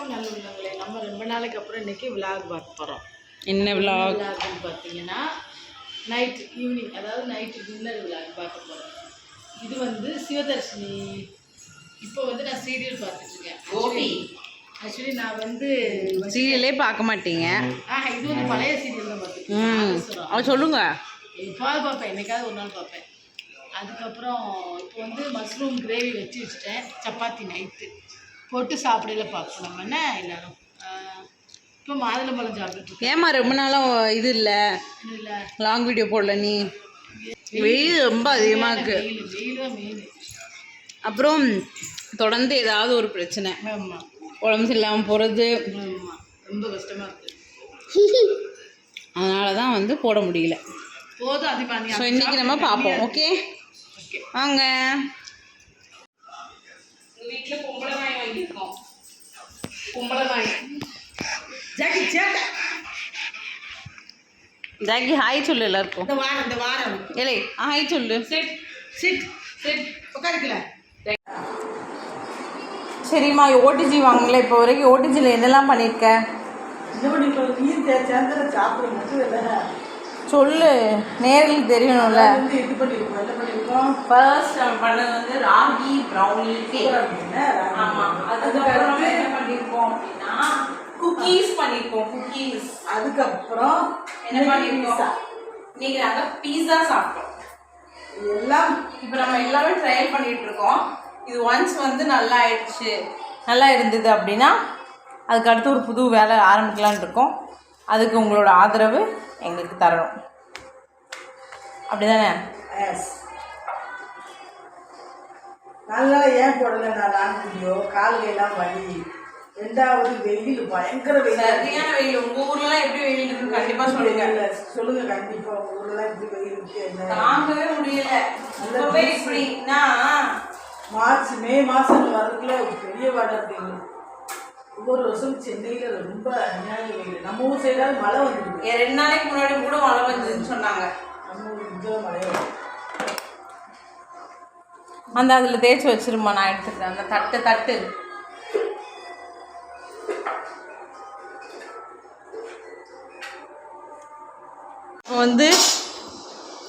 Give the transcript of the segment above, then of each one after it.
வணக்கம் நல்லுள்ளங்களே. நம்ம ரொம்ப நாளைக்கு அப்புறம் இன்றைக்கி விலாக் பார்க்க போகிறோம். என்ன விலாக்னு பார்த்தீங்கன்னா நைட்டு ஈவினிங், அதாவது நைட்டு டின்னர் விலாக் பார்க்க போகிறோம். இது வந்து சிவதர்ஷினி. இப்போ வந்து நான் சீரியல் பார்த்துட்ருக்கேன். கோபி ஆக்சுவலி நான் வந்து சீரியலே பார்க்க மாட்டீங்க. இது வந்து பழைய சீரியல் தான் பார்த்துருக்கேன். அவள் சொல்லுங்க. எப்போது பார்ப்பேன், என்னைக்காவது ஒரு நாள் பார்ப்பேன். அதுக்கப்புறம் இப்போ வந்து மஷ்ரூம் கிரேவி வச்சுட்டேன். சப்பாத்தி நைட்டு போட்டு சாப்பிடல பார்ப்போம் நம்ம என்ன எல்லாரும். இப்போ மாதுளம்பழம் சாப்பிட்டுட்டு ஏமா ரொம்ப நாளாக இது இல்லை லாங் வீடியோ போடல நீ? வெயில் ரொம்ப அதிகமாக இருக்கு. வெயிலும் மெயின். அப்புறம் தொடர்ந்து ஏதாவது ஒரு பிரச்சனை, ஆமாம், உடம்பு சரியில்லாமல் போகிறது. ஆமாம், ரொம்ப கஷ்டமாக இருக்குது. அதனால தான் வந்து போட முடியல. போதும் அதிகமாக. ஸோ இன்றைக்கி நம்ம பார்ப்போம். ஓகே வாங்க. வீட்டில் பொம்பளை நாய் வாங்கியிருக்கோம். பொம்பளை நாய் ஜாக்கி சேட்டை. ஜாக்கி ஹாய் சொல்லு எல்லாருக்கும். இந்த வாரம் ஏலே ஹாய் சொல்லு. சிட் சிட் சிட் உட்காருக்கல. சரிம்மா, ஓடிஜி வாங்கல. இப்போ வரைக்கும் ஓடிஜியில் என்னெல்லாம் பண்ணியிருக்க? சாப்பிட மட்டும் இல்லை, சொல்லு, நேரில் தெரியணும்ல. இது பண்ணியிருக்கோம். ஃபர்ஸ்ட் நம்ம பண்ணது வந்து ராகி ப்ரௌனி கேக். ஆமாம், அதுக்கப்புறம் என்ன பண்ணியிருக்கோம் அப்படின்னா குக்கீஸ் பண்ணியிருக்கோம். குக்கீஸ். அதுக்கப்புறம் என்ன பண்ணியிருக்கோம்? இன்னைக்கு நாங்கள் பீஸா சாப்பிட்டோம். எல்லாம் இப்போ நம்ம எல்லாமே ட்ரையல் பண்ணிகிட்டு இருக்கோம். இது ஒன்ஸ் வந்து நல்லா ஆயிடுச்சு, நல்லா இருந்தது அப்படின்னா அதுக்கு அடுத்து ஒரு புது வேலை ஆரம்பிக்கலான்னு இருக்கோம். அதுக்கு உங்களோட ஆதரவு எங்களுக்கு தரணும், அப்படி தானே? எஸ். நல்லா ஏன் போடலை நான் வீடியோ? காலையெல்லாம் வலி, ரெண்டாவது வெயில், பயங்கர வெயில், சரியான வெயில். உங்கள் ஊர்லாம் எப்படி வெயில் இருக்குன்னு கண்டிப்பாக சொல்லுங்க. சொல்லுங்க கண்டிப்பாக. உங்கள் ஊர்லாம் எப்படி வெயில் இருக்கு? என்ன தாங்கவே முடியல. இப்பவே இப்படின்னா மே மாதம் வரதுக்குள்ள பெரிய வாடகை இருக்கு. ஒவ்வொரு வருஷம் சென்னையில் ரொம்ப அநியாய வெயில். நம்ம ஊர் சைடாவது மழை வந்துருக்கு. 2 நாளைக்கு முன்னாடி கூட மழை வந்ததுன்னு சொன்னாங்க. நம்ம ஊர் இங்கே மழை வரும். அந்த அதில் தேய்ச்சி வச்சிருமா, நான் எடுத்துக்கிறேன். அந்த தட்டு வந்து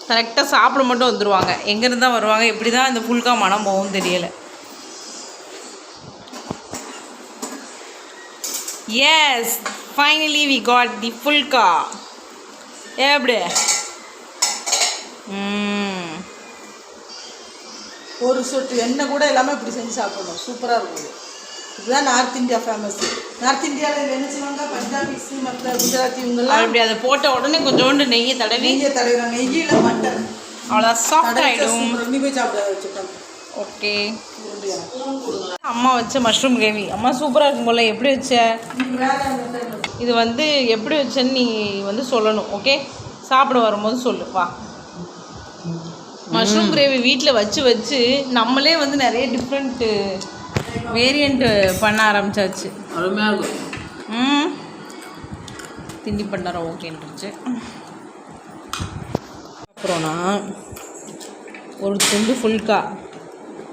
கரெக்டாக சாப்பிட மட்டும் வந்துடுவாங்க. எங்கேருந்து தான் வருவாங்க, எப்படி தான் இந்த ஃபுல்கா மனம் போகும் தெரியலை. எஸ், ஃபைனலி வி காட் தி ஃபுல்கா. எப்படி? ஒரு சொட்டு எண்ணெய் கூட எல்லாமே இப்படி செஞ்சு சாப்பிடணும். சூப்பராக இருக்கும். இதுதான் நார்த் இந்தியா ஃபேமஸ். நார்த் இந்தியாவில் என்ன செய்வாங்க? பஞ்சாபிஸ், மற்ற குஜராத்தி இவங்கெல்லாம் அப்படி அதை போட்ட உடனே கொஞ்சோண்டு நெய்யை தடவிடுறாங்க. நெய்யில் மட்டன் அவ்வளோ சாஃப்ட் ஆகிடும். ரெண்டு போய் சாப்பிட வச்சுட்டோம். ஓகே, அம்மா வச்ச மஷ்ரூம் கிரேவி. அம்மா சூப்பராக இருக்கும் போல. எப்படி வச்ச? இது வந்து எப்படி வச்சேன்னு நீ வந்து சொல்லணும். ஓகே, சாப்பிட வரும்போது சொல்லு. வா. மஷ்ரூம் கிரேவி வீட்டில் வச்சு நம்மளே வந்து நிறைய டிஃப்ரெண்ட்டு வேரியண்ட்டு பண்ண ஆரம்பிச்சாச்சு. அருமையாக இருக்கும். திண்டி பண்ணாரம் ஓகேன்ட்டுருச்சு. அப்புறம் நான் ஒரு துண்டு ஃபுல்கா,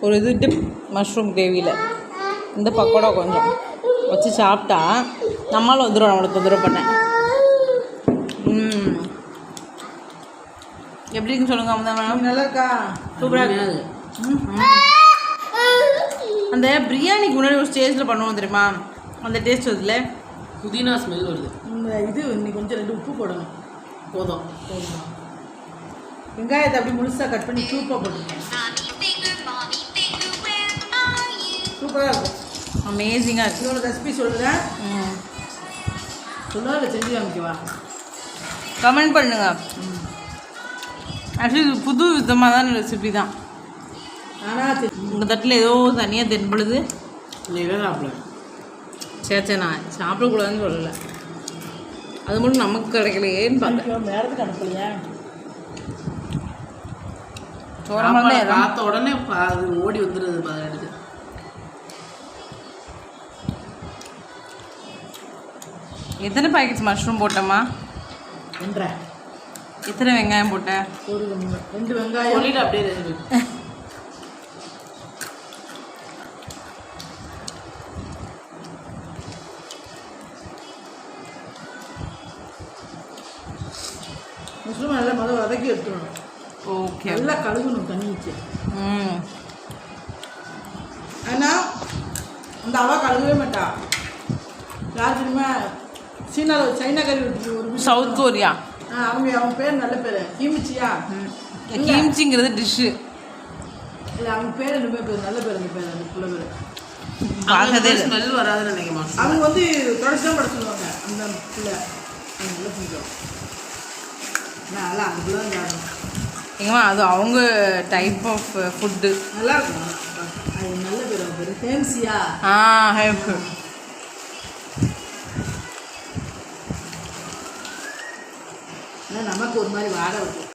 ஒரு இது டிப் மஷ்ரூம் கிரேவியில், இந்த பக்கோடா கொஞ்சம் வச்சு சாப்பிட்டா நம்மளால் வந்துடும். நம்மளுக்கு தொந்தரவு பண்ணேன். எப்படி இருக்குன்னு சொல்லுங்க. அம்மா நல்லா இருக்கா? சூப்பராக இருக்கு. அந்த பிரியாணிக்கு முன்னாடி ஒரு ஸ்டேஜில் பண்ணுவோம் தெரியுமா? அந்த டேஸ்ட் வருதுல, புதினா ஸ்மெல் வருது. இந்த இது இன்னைக்கு கொஞ்சம் 2 உப்பு போடணும். போதும். வெங்காயத்தை அப்படி முழுசாக கட் பண்ணி சூப்பாக போட்டுருக்கேன். சூப்பராக இருக்கும். அமேசிங்காக இருக்குது. இதோட ரெசிபி சொல்கிறேன். சொல்லுவா இல்லை செஞ்சு காமிக்குவா? கமெண்ட் பண்ணுங்க. ஆக்சுவலி இது புது விதமான ரெசிபி தான். ஆனால் உங்கள் தட்டில் ஏதோ தனியாக தென்படுது. இல்லை சாப்பிட. சரி, நான் சாப்பிடக்கூடாதுன்னு சொல்லலை. அது மட்டும் நமக்கு கிடைக்கலையேன்னு பார்த்தேன். நேரத்துக்கு அனுப்பலையா? சோரமாக பார்த்த உடனே அது ஓடி வந்துடுது. 18. எத்தனை பேக்கெட்ஸ் மஷ்ரூம் போட்டோமா? 1.5. எத்தனை வெங்காயம் போட்டேன்? ஒரு 2 வெங்காயம். சொல்லிட்டு அப்படியே ரெசிபி. மஷ்ரூம் நல்லா முதல்ல வதக்கி எடுத்துடணும். ஓகே. நல்லா கழுகணும் தண்ணி ஊற்றி. ம். ஆனால் அந்த அவா கழுகவே மாட்டா. யார் தெரியுமா? சைனா கறி ஒரு சவுத் கொரியா. அவன் பேர் நல்ல பேர் கிமிச்சியா. கிம்ச்சிங்கிறது டிஷ்ஷு. இல்லை அவங்க பேர் என்ன பேர் நல்ல பேர். அந்த பேர் அந்த புள்ள பேர் பார்க்கதே ஸ்மெல் வராதுன்னு நினைக்கிறேன். அவங்க வந்து தொடச்சி தான் பட சொல்லுவாங்க. அந்த பிள்ளை அது நல்லா பிடிக்கும். நல்லா அந்த பிள்ளை தான் காரணம். எங்கம்மா அது அவங்க டைப் ஆஃப் ஃபுட்டு. நல்லா இருக்கும். அது நல்ல பேர். அவங்க பேர் ஃபேன்சியா. ஹேப். ஆனால் நமக்கு ஒரு மாதிரி வாடை இருக்கும்.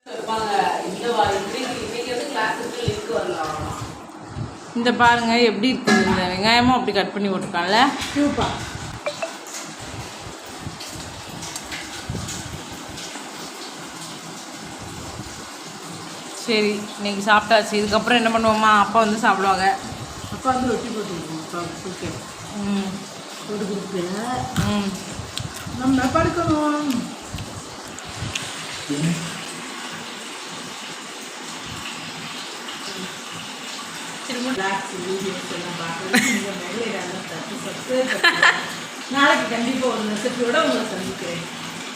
இந்த பாருங்க எப்படி இருக்குது. இந்த வெங்காயமும் அப்படி கட் பண்ணி போட்டிருக்கான்ல. சூப்பா. சரி இன்னைக்கு சாப்பிட்டாச்சு. இதுக்கப்புறம் என்ன பண்ணுவோம்மா? அப்பா வந்து சாப்பிடுவாங்க. அப்பா வந்து ரொட்டி போட்டு ஓகே. போட்டு கொடுக்குறேன். நம்ம படுக்கணும். நாளைக்கு கண்டிப்பாக ஒரு ரெசிபியோட உங்களை சந்திக்கிறேன்.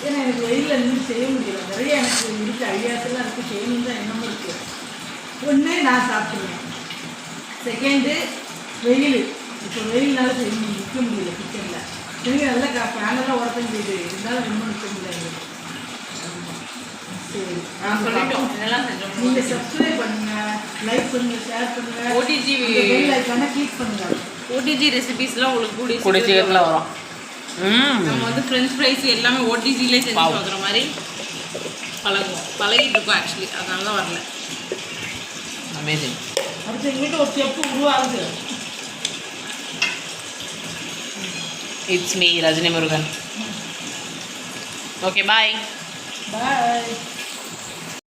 ஏன்னா எனக்கு வெயிலில் இருந்து செய்ய முடியல. நிறைய எனக்கு இருக்கு ஐடியாஸெல்லாம் இருக்குது. செய்யணும் தான் என்னமோ இருக்குது. ஒன்று நான் சாப்பிடுவேன். செகண்டு வெயில். இப்போ வெயில்னால செய்ய நிற்க முடியல கிச்சனில். திரும்பி நல்லா ஃபேனெல்லாம் உடம்பு செய்யுது. இருந்தாலும் ரொம்ப நிற்க முடியல. சரி நான் சொல்லிட்டோம். இதெல்லாம் செஞ்சோம். நீங்கள் சப்ஸ்கிரைப் பண்ணுங்கள், லைக் பண்ணுங்கள், ஷேர் பண்ணுங்கள். ஓடிஜி பெல் ஐக்கானை கிளிக் பண்ணுங்கள். ஓடிஜி ரெசிபீஸ்லாம் உங்களுக்கு கூடிய சீக்கிரத்தில் வரும். நம்ம வந்து ஃப்ரெஞ்ச் ஃப்ரைஸ் எல்லாமே ஓடிஜிலே செஞ்சு பார்க்குற மாதிரி பழகிட்டு இருக்கோம் ஆக்சுவலி. அதனால தான் வரல. அமேசிங். அடுத்து எங்கள் வீட்டில் ஒரு செப்பு உருவாகுது. It's me Rajini Murugan. Okay bye. Bye.